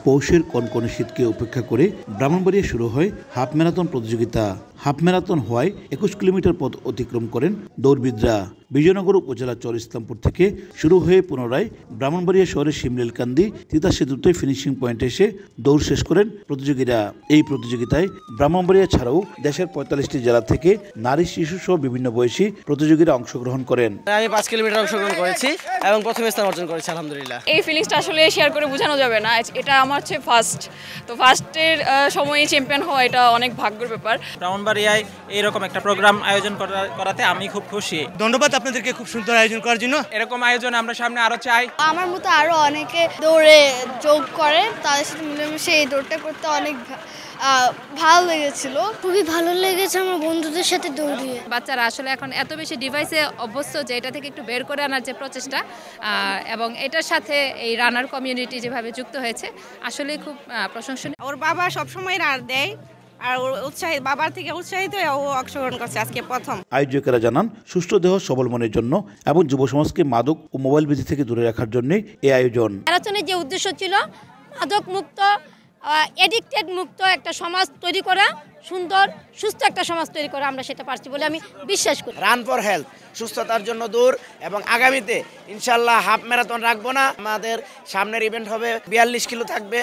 পৌষের কনকনে শীতকে উপেক্ষা করে ব্রাহ্মণবাড়িয়ায় শুরু হয় হাফ ম্যারাথন প্রতিযোগিতা। হাফ ম্যারাথন হওয়ায় 21 কিলোমিটার পথ অতিক্রম করেন দৌড়বিদরা। বিজয়নগর উপজেলা চর ইসলামপুর থেকে শুরু হয়ে পুনরায় ব্রাহ্মণবাড়িয়া শহরের শিমরেলকান্দি তিতা সেতুতে ফিনিশিং পয়েন্টে এসে দৌড় শেষ করেন প্রতিযোগীরা। এই প্রতিযোগিতায় ব্রাহ্মণবাড়িয়া ছাড়াও দেশের 45টি জেলা থেকে নারী শিশু সহ বিভিন্ন বয়সী প্রতিযোগীরা অংশগ্রহণ করেন। আমি 5 কিলোমিটার অংশগ্রহণ করেছি এবং প্রথম স্থান অর্জন করেছি আলহামদুলিল্লাহ। এই ফিলিংসটা আসলে শেয়ার করে বোঝানো যাবে না। এটা আমার হচ্ছে ফার্স্ট, তো ফার্স্টের সময়ে চ্যাম্পিয়ন হওয়া এটা অনেক ভাগ্যের ব্যাপার। ব্রাহ্মণবাড়িয়ায় এইরকম একটা প্রোগ্রাম আয়োজন করাতে আমি খুব খুশি। ধন্যবাদ আপনাদেরকে খুব সুন্দর আয়োজন করার জন্য। এরকম আয়োজন আমরা সামনে আরো চাই। আমার মতো আরো অনেকে দৌড়ে যোগ করে, তাদের সাথে মিলেমিশে এই দৌড়টা করতে অনেক ভালো লেগেছিল। খুবই ভালো লেগেছে আমার বন্ধুদের সাথে দৌড়িয়ে। বাচ্চারা আসলে এখন এত বেশি ডিভাইসে অভ্যস্ত যে এটা থেকে একটু বের করে আনার যে প্রচেষ্টা এবং এটার সাথে এই রানার কমিউনিটি যেভাবে যুক্ত হয়েছে আসলে খুব প্রশংসনীয়। ওর বাবা সবসময় রান দেয় আর উৎসাহিত, বাবার থেকে উৎসাহিত হয়ে ও অংশগ্রহণ করছে আজকে প্রথম। আয়োজকেরা জানান সুস্থ দেহ সবল মনের জন্য এবং যুব সমাজকে মাদক ও মোবাইল বিধি থেকে দূরে রাখার জন্য এই আয়োজন। ম্যারাথনের যে উদ্দেশ্য ছিল মাদক মুক্ত, এডিক্টেড মুক্ত একটা সমাজ তৈরি করা, সুন্দর সুস্থ একটা সমাজ তৈরি করা, আমরা সেটা পারছি বলে আমি বিশ্বাস করি। রান ফর হেলথ, সুস্থতার জন্য দৌড়, এবং আগামীতে ইনশাল্লাহ হাফ ম্যারাথন রাখবো না। আমাদের সামনের ইভেন্ট হবে 42 কিলো থাকবে,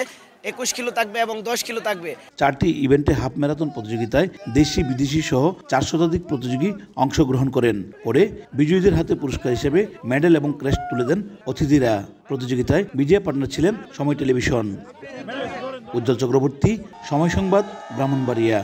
21 কিলো থাকবে এবং 10 কিলো থাকবে। 4টি ইভেন্টে হাফ ম্যারাথন প্রতিযোগিতায় দেশি বিদেশি সহ 4 শতাধিক প্রতিযোগী অংশগ্রহণ করেন। পরে বিজয়ীদের হাতে পুরস্কার হিসেবে মেডেল এবং ক্রেস্ট তুলে দেন অতিথিরা। প্রতিযোগিতায় বিজয় পার্টনার ছিলেন সময় টেলিভিশন। উজ্জ্বল চক্রবর্তী, সময় সংবাদ, ব্রাহ্মণবাড়িয়া।